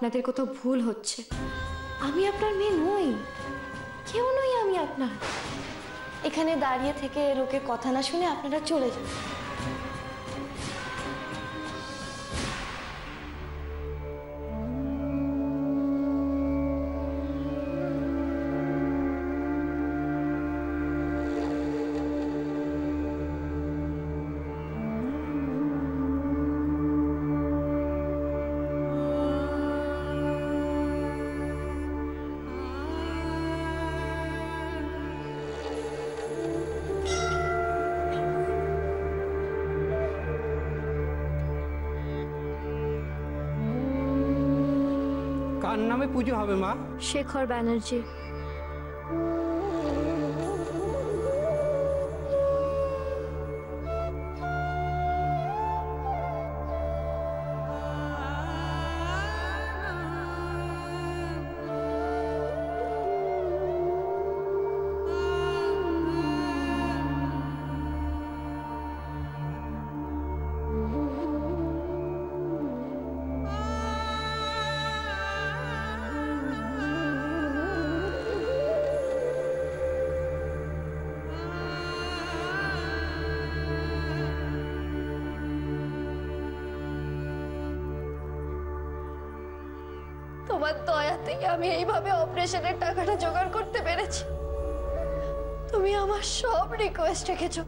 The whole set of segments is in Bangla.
আপনাদের কোথাও ভুল হচ্ছে। আমি আপনার মেয়ে নই, কেউ নই আমি আপনার। এখানে দাঁড়িয়ে থেকে লোকের কথা না শুনে আপনারা চলে যান। কার নামে পুজো হবে মা? শেখর ব্যানার্জি। তোমার দয়াতেই আমি এইভাবে অপারেশনের টাকাটা জোগাড় করতে পেরেছি। তুমি আমার সব রিকোয়েস্ট রেখেছো,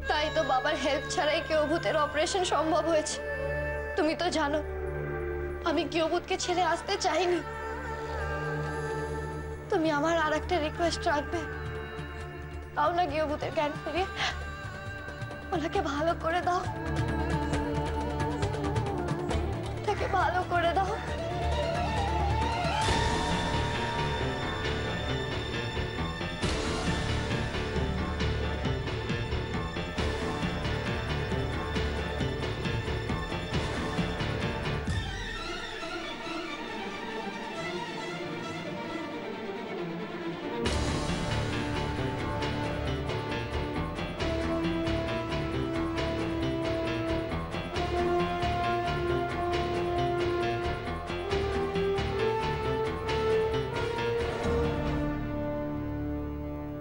তাই তো বাবার হেল্প ছাড়াই কেউভূতের অপারেশন সম্ভব হয়েছে। তুমি তো জানো আমি কেউভূতকে ছেড়ে আসতে চাইনি। তুমি আমার আর একটা রিকোয়েস্ট রাখবে? তাও না কেউভূতের জ্ঞান ফিরিয়ে ওনাকে ভালো করে দাও, তাকে ভালো করে দাও।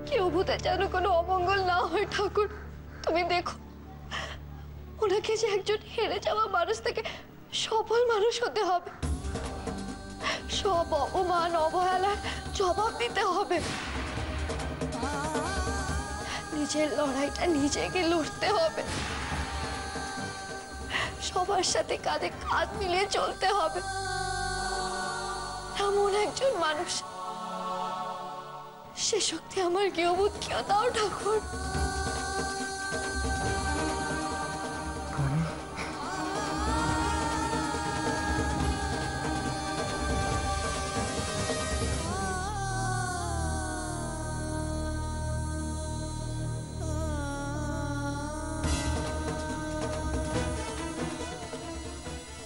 কেউভূতের যেন কোনো অমঙ্গল না হয় ঠাকুর। তুমি দেখো ওনাকে যে একজন হেরে যাওয়া মানুষ থেকে সফল মানুষ হতে হবে, সব অপমান অবহেলার জবাব দিতে হবে, নিজের লড়াইটা নিজেকে লড়তে হবে, সবার সাথে কাঁধে কাঁধ মিলিয়ে চলতে হবে। এমন একজন মানুষ, সে শক্তি আমার কেউভূতকেও দাও ঠাকুর।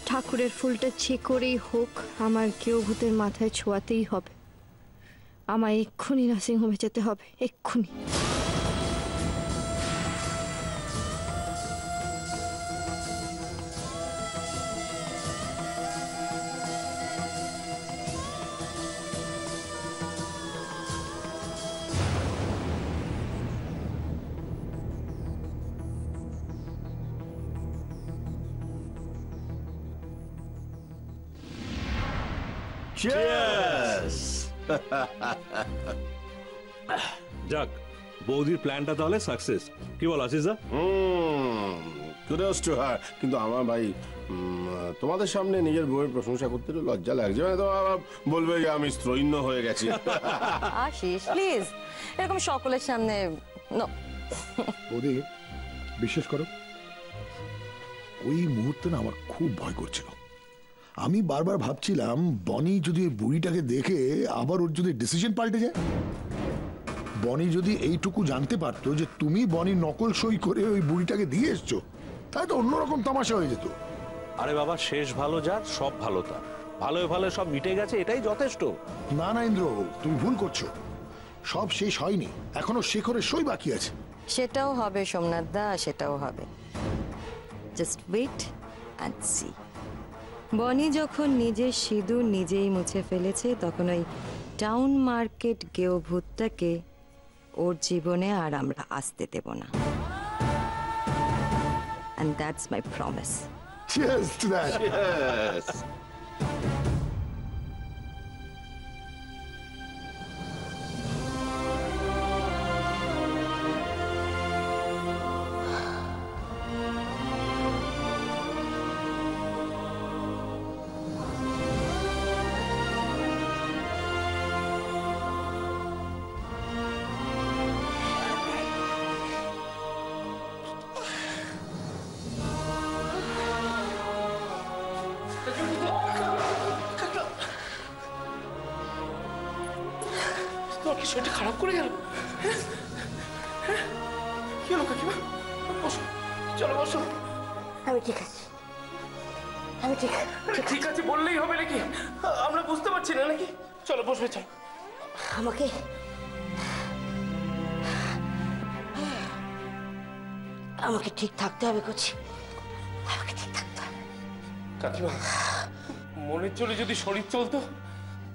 ঠাকুরের ফুলটা যে করেই হোক আমার কেউভূতের মাথায় ছোঁয়াতেই হবে। আমায় এক্ষুনি নার্সিংহোমে যেতে হবে, এক্ষুনি। Cheers! যাক, বৌদির প্ল্যানটা তাহলে সাকসেস। কি বল আসিস? Kudos to her. কিন্তু আমার ভাই তোমাদের সামনে নিজের বউয়ের প্রশংসা করতে লজ্জা লাগছে, মানে তো আবার বলবে যে আমি স্ত্রৈন্য হয়ে গেছি। আশিস প্লিজ, এরকম সকলের সামনে নো। বৌদি বিশ্বাস করো, ওই মুহূর্তে না আমার খুব ভয় করছিল। আমি বারবার ভাবছিলাম বনি যদি ওই বুড়িটাকে দেখে আবার ওর যদি ডিসিশন পাল্টে যায়। বনি যদি এইটুকু জানতে পারতো যে তুমি বনি নকল সই করে ওই বুড়িটাকে দিয়ে এসছো, তাই তো অন্যরকম তামাশা হয়ে যেত। আরে বাবা, শেষ ভালো যার সব ভালো তার, ভালো ভালো সব মিটে গেছে, এটাই যথেষ্ট। না না ইন্দ্র, তুমি ভুল করছো। সব শেষ হয়নি, এখনো শেখরের সই বাকি আছে। সেটাও হবে সোমনাথ দা, সেটাও হবে। Just wait and see. Bonny যখন নিজের সিঁদুর নিজেই মুছে ফেলেছে তখন ওই টাউন মার্কেট গেও ভূতটাকে ওর জীবনে আর আমরা আসতে দেব না। And that's my promise. Cheers to that. Yes. তোমার কি শরীরটা খারাপ করে গেল? কি হলো কাকিমা? বসো, চলো বসো। আমি ঠিক আছি, আমি ঠিক আছি। ঠিক আছে বললেই হবে নাকি? আমরা বুঝতে পারছি না নাকি? চলো বসবে, চলো। আমাকে আমাকে ঠিক থাকতে হবে কোচি, আমাকে ঠিক থাকতে হবে। কাকিমা, মনের চলে যদি শরীর চলতো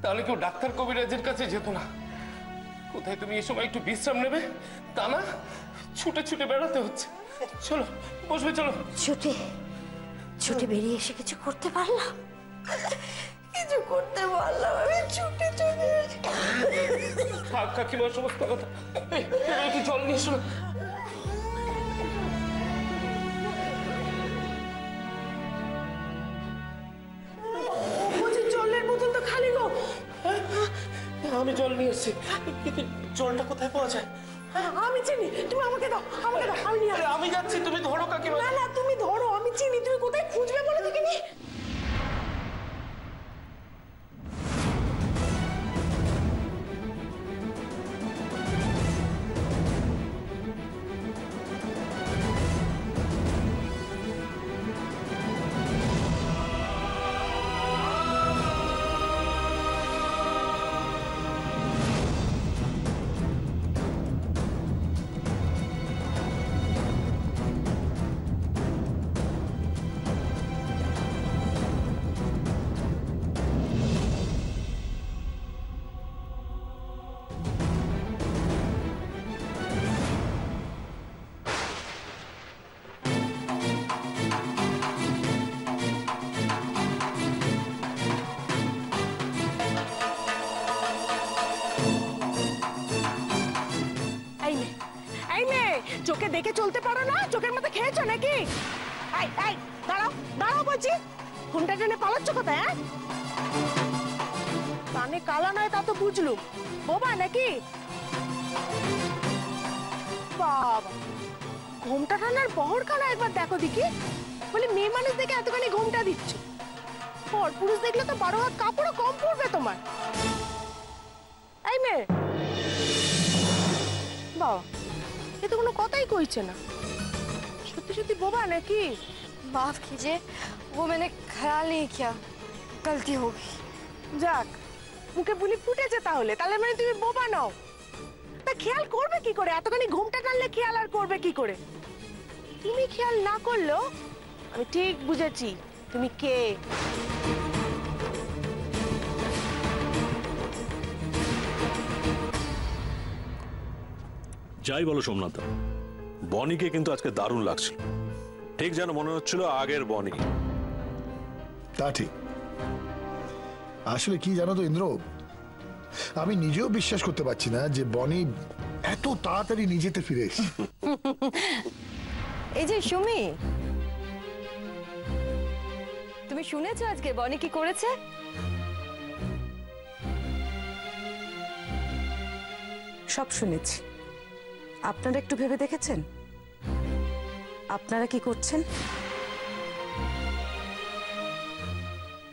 তাহলে কেউ ডাক্তার কবিরাজের কাছে যেত না। কোথায় তুমি এই সময় একটু বিশ্রাম নেবে তা না, ছুটে ছুটে বেড়াতে হচ্ছে। চলো বসবে, চলো। ছুটে ছুটে বেরিয়ে এসে কিছু করতে পারলাম? কিছু করতে পারলাম? আমি ছুটে চলে থাক কাকিমার সমস্ত কথা। এই, এবার একটু জল নিয়ে এসো না। জলের বোতল তো খালি গো। আমি জল নিয়ে এসেছি, কিন্তু জলটা কোথায় পাওয়া যায়? আমি চিনি, তুমি আমাকে দাও, আমাকে দাও, আমি নিয়ে আরে আমি যাচ্ছি, তুমি ধরো কাকিমা। না না, তুমি ধরো, আমি চিনি। তুমি কোথায় খুঁজবে বলে দেখিনি? চোখে দেখে চলতে পারো না? চোখের মধ্যে খেয়েছো নাকি? এই এই দাঁড়াও, দাঁড়াও বলছি। ঘুমটা টেনে পালাচ্ছ কোথায়? হ্যাঁ, কানে কালা নয় তা তো বুঝলুম, বোবা নাকি? বাবা, ঘুমটা টানার বহর কানা একবার দেখো দেখি। বলে মেয়ে মানুষ দেখে এতখানি ঘুমটা দিচ্ছ, পর পুরুষ দেখলে তো 12 হাত কাপড়ও কম পড়বে তোমার। এই মেয়ে, বাবা এ তো কোনো কথাই কইছে না। সত্যি সত্যি বোবা নাকি? माफ कीजिए, वो मैंने ख्याल नहीं किया, गलती हो गई। যাক, মুখে বুলি ফুটেছে তাহলে। তাহলে মানে তুমি বোবা নাও। তা খেয়াল করবে কি করে? এতখানি ঘুমটা টানলে খেয়াল আর করবে কি করে? তুমি খেয়াল না করলেও আমি ঠিক বুঝেছি তুমি কে। যাই বলো সোমনাথ, বনিকে কিন্তু আজকে দারুণ লাগছিল, ঠিক যেন মনে হচ্ছিল আগের বনি। তা ঠিক। আসলে কি জানো তো ইন্দ্র, আমি নিজেও বিশ্বাস করতে পারছি না যে বনি এত তাড়াতাড়ি নিজেতে ফিরে এসেছে। এই যে সুমি, তুমি শুনেছো আজকে বনি কি করেছে? সব শুনেছি। আপনারা একটু ভেবে দেখেছেন আপনারা কি করছেন?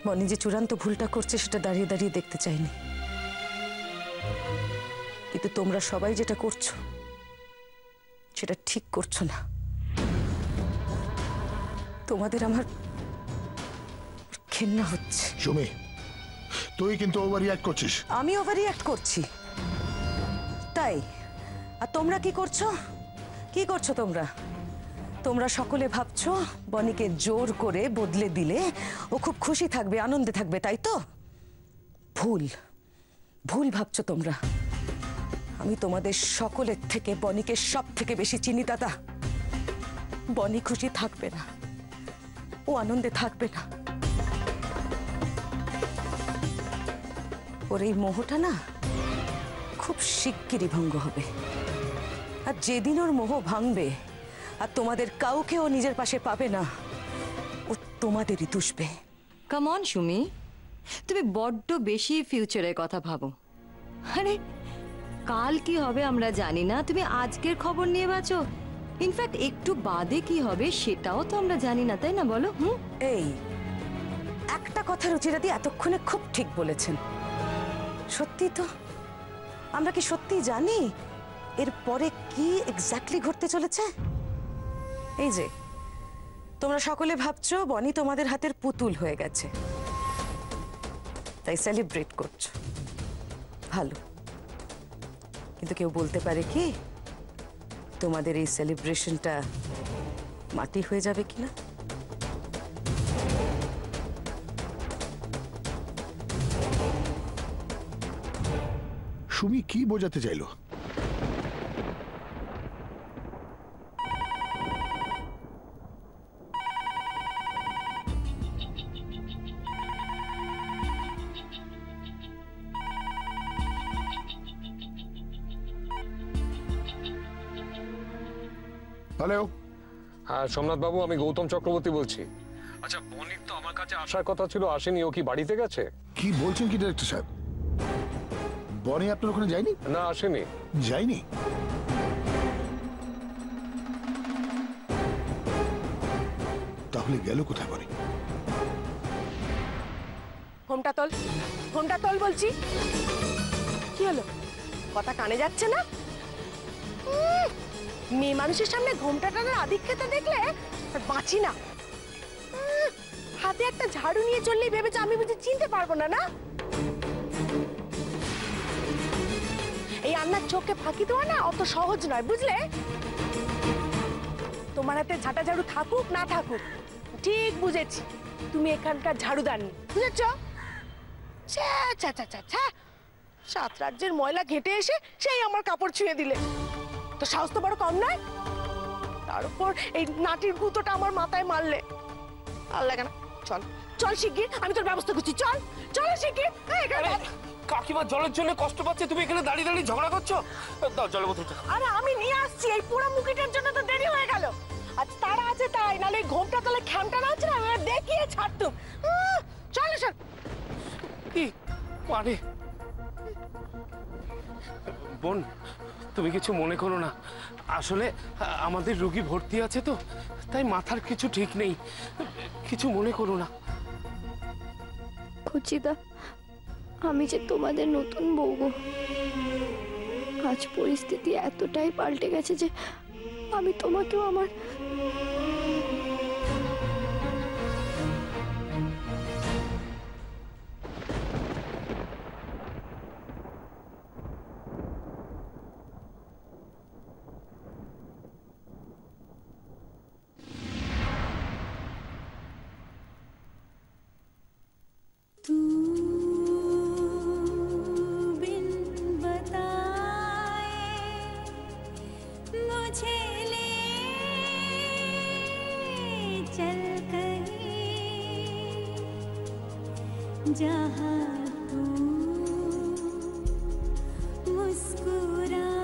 বনি যে চূড়ান্ত ভুলটা করছে সেটা দাঁড়িয়ে দাঁড়িয়ে দেখতে চাইনি, কিন্তু তোমরা সবাই যেটা করছো সেটা ঠিক করছো না। তোমাদের আমার ঘেন্না হচ্ছে। সুমি, তুই কিন্তু ওভার রিঅ্যাক্ট করছিস। আমি ওভার রিঅ্যাক্ট করছি তাই? আর তোমরা কি করছো? কি করছো তোমরা? তোমরা সকলে ভাবছো বনিকে জোর করে বদলে দিলে ও খুব খুশি থাকবে, আনন্দে থাকবে, তাই তো? ভুল ভুল ভাবছো তোমরা। আমি তোমাদের সকলের থেকে বনিকে সব থেকে বেশি চিনি দাদা। বনি খুশি থাকবে না, ও আনন্দে থাকবে না। ওর এই মোহটা না খুব শিগগিরই ভঙ্গ হবে। আর যেদিন ওর মোহ ভাঙবে আর তোমাদের কাউকে ও নিজের পাশে পাবে না, ও তোমাদেরই দুষবে। কাম অন সুমি, তুমি বড্ড বেশি ফিউচারের কথা ভাবো। আরে কাল কি হবে আমরা জানি না, তুমি আজকের খবর নিয়ে বাঁচো। ইনফ্যাক্ট একটু বাদে কি হবে সেটাও তো আমরা জানি না, তাই না বলো? এই একটা কথা রুচিরাদি এতক্ষণে খুব ঠিক বলেছেন। সত্যি তো, আমরা কি সত্যি জানি এরপরে কি এক্স্যাক্টলি ঘটতে চলেছে? এই যে তোমরা সকলে ভাবছো বনি তোমাদের হাতের পুতুল হয়ে গেছে, তাই সেলিব্রেট করছো। ভালো, কিন্তু কেউ বলতে পারে কি তোমাদের এই সেলিব্রেশনটা মাটি হয়ে যাবে কিনা? সুমি কি বোঝাতে চাইলো? হ্যালো, হ্যাঁ সোমনাথ বাবু, আমি গৌতম চক্রবর্তী বলছি। আচ্ছা, বনির তো আমার কাছে আসার কথা ছিল, আসেনি। ও কি বাড়িতে গেছে? কি বলছেন কি ডাইরেক্টর সাহেব? বনি আপনার ওখানে যায়নি? না, আসেনি। যায়নি? তাহলে গেল কোথায় বনি? ঘোমটা তোল, ঘোমটা তোল বলছি। কি হলো, কথা কানে যাচ্ছে না? মেয়ে মানুষের সামনে ঘোমটা টানার আধিক্যতা দেখলে আর বাঁচি না। হাতে একটা ঝাড়ু নিয়ে চললেই ভেবেছে আমি বুঝি চিনতে পারবো না? না, এই আন্নার চোখে ফাঁকি দেওয়া না অত সহজ নয়, বুঝলে? তোমার হাতে ঝাঁটা ঝাড়ু থাকুক না থাকুক, ঠিক বুঝেছি তুমি এখানকার ঝাড়ুদারনি, বুঝেছ? সাত রাজ্যের ময়লা ঘেটে এসে সেই আমার কাপড় ছুঁয়ে দিলে, তো সাহস তো বড় কম নয়। তার উপর এই নাটির গুঁতোটা আমার মাথায় মারলে। আর লাগে না, চল চল শিগগির, আমি তোর ব্যবস্থা করছি। চল চল শিগগির। কাকিমা জলের জন্য কষ্ট পাচ্ছে, তুমি এখানে দাঁড়িয়ে দাঁড়িয়ে ঝগড়া করছো। দাও জলের বোতলটা। আরে আমি নিয়ে আসছি, এই পোড়া মুখিটার জন্য তো দেরি হয়ে গেল। আজ তারা আছে তাই, নাহলে ঘোমটা তলে খ্যামটা না আছে না, আমি দেখিয়ে ছাড়তুম। চল চল। কি পারে বোন, তুমি কিছু মনে করো না। আসলে আমাদের রোগী ভর্তি আছে তো, তাই মাথার কিছু ঠিক নেই। কিছু মনে করো না। খুচিদা, আমি যে তোমাদের নতুন বউ গো। আজ পরিস্থিতি এতটাই পাল্টে গেছে যে আমি তোমাকেও আমার जहाँ तू मुस्कुराए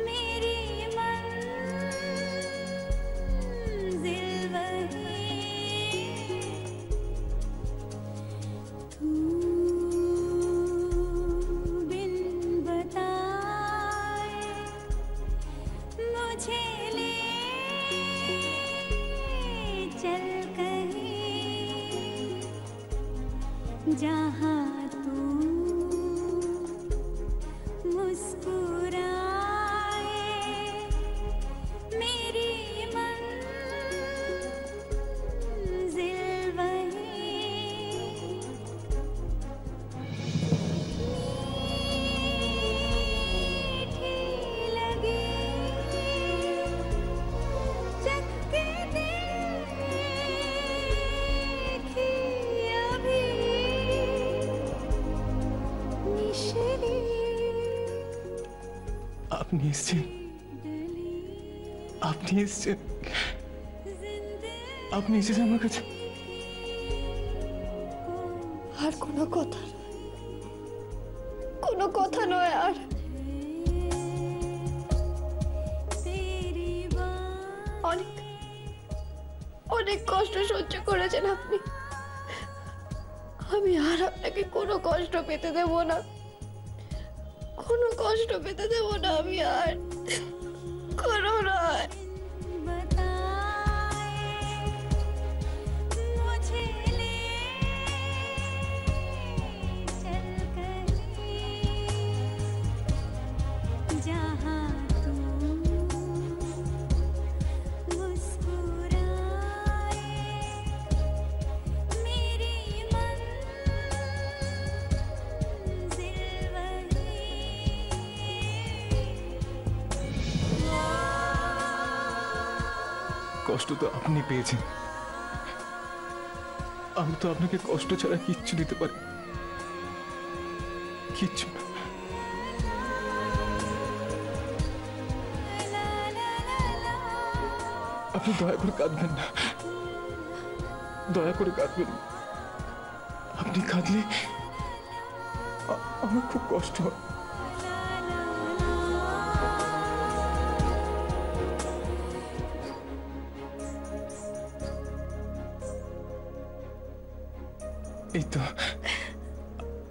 मेरी मंजिल वही, तू बिन बताए मुझे ले चल जहाँ तू मुस्कुराए मेरी मंजिल वही, मीठी लगी আপনি এসছেন, আপনি এসছেন, আপনি এসেছেন আমার কাছে। আর কোনো কথা নয়, কোনো কথা নয় আর। অনেক অনেক কষ্ট সহ্য করেছেন আপনি, আমি আর আপনাকে কোনো কষ্ট পেতে দেব না, কোনো কষ্ট পেতে দেব না আমি আর, কোনো নয়। मुझे ले चल कहीं जहाँ तू मुस्कुराए, मेरी मंजिल वही। কষ্ট তো আপনি পেয়েছেন, আমি তো আপনাকে কষ্ট ছাড়া কিচ্ছু দিতে পারি, কিচ্ছু না। আপনি দয়া করে কাঁদবেন না, দয়া করে কাঁদবেন না। আপনি কাঁদলে আমার খুব কষ্ট হয়। এই তো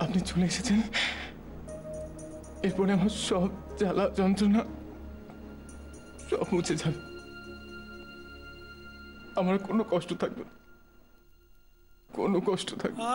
আপনি চলে এসেছেন, এরপরে আমার সব জ্বালা যন্ত্রণা সব মুছে যাবে, আমার কোনো কষ্ট থাকবে না, কোনো কষ্ট থাকবে না।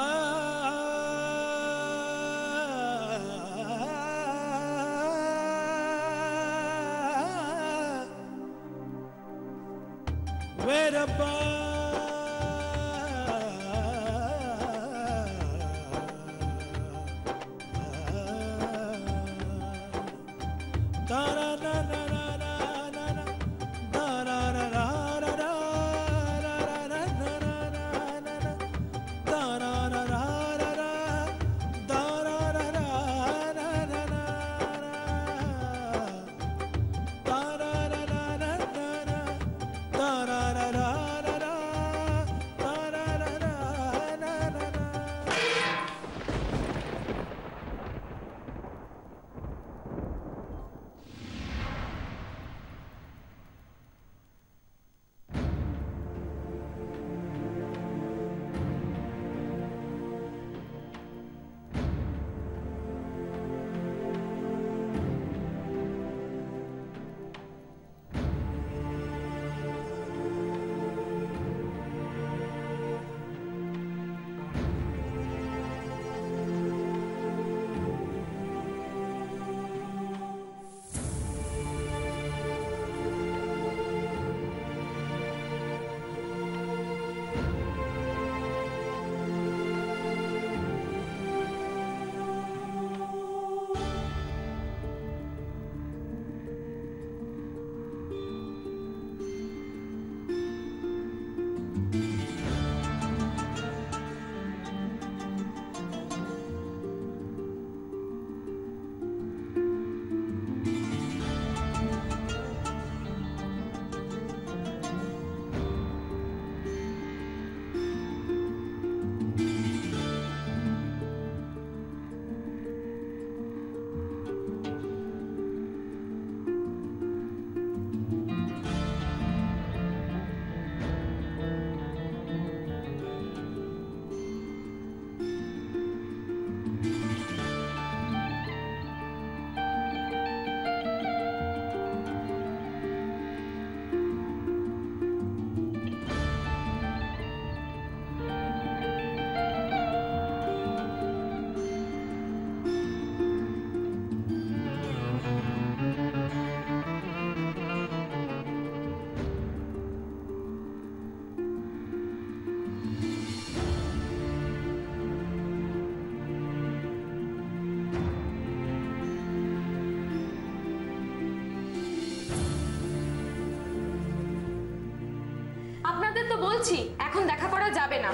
বলছি এখন দেখা করা যাবে না।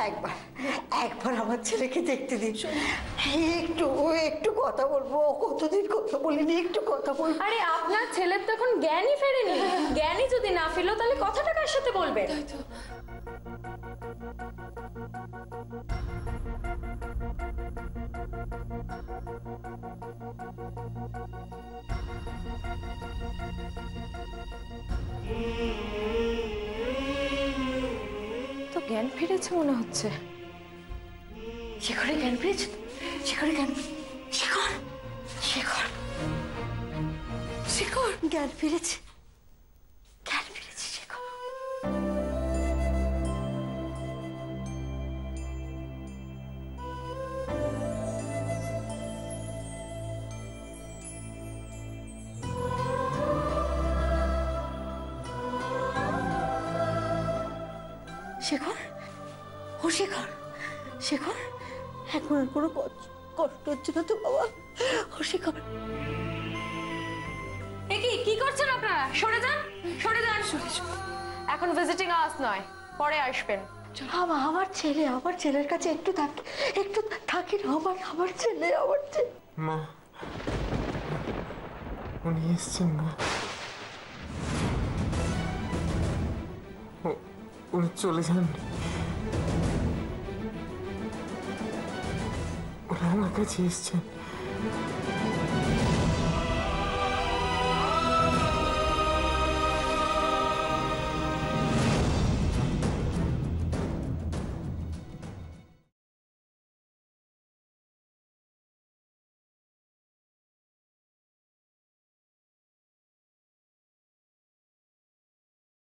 একবার একবার আমার ছেলেকে দেখতে দিন, একটু কথা বলবো। কতদিন কথা বলিনি, একটু কথা বলবো। আরে আপনার ছেলের তো এখন জ্ঞানই ফেরেনি, জ্ঞানই যদি না ফেলো তাহলে কথাটা কার সাথে বলবে? তো জ্ঞান ফিরেছে মনে হচ্ছে। শেখরে জ্ঞান ফিরেছে, শেখরে জ্ঞান, শেখর শেখর শেখর জ্ঞান ফিরেছে, জ্ঞান ফিরেছে শেখর। শেখর, ও শেখর, শেখর এখন আর কোনো কষ্ট হচ্ছে না তো বাবা? ও শেখর। কি করছেন আপনারা? সরে যান, সরে যান। এখন ভিজিটিং আওয়ার্স নয়, পরে আসবেন। আমার ছেলে, আমার ছেলের কাছে একটু থাকি না। আমার ছেলে, আমার ছেলে। মা, উনি এসছেন মা। উনি চলে যান, উনি আমার কাছে এসছেন।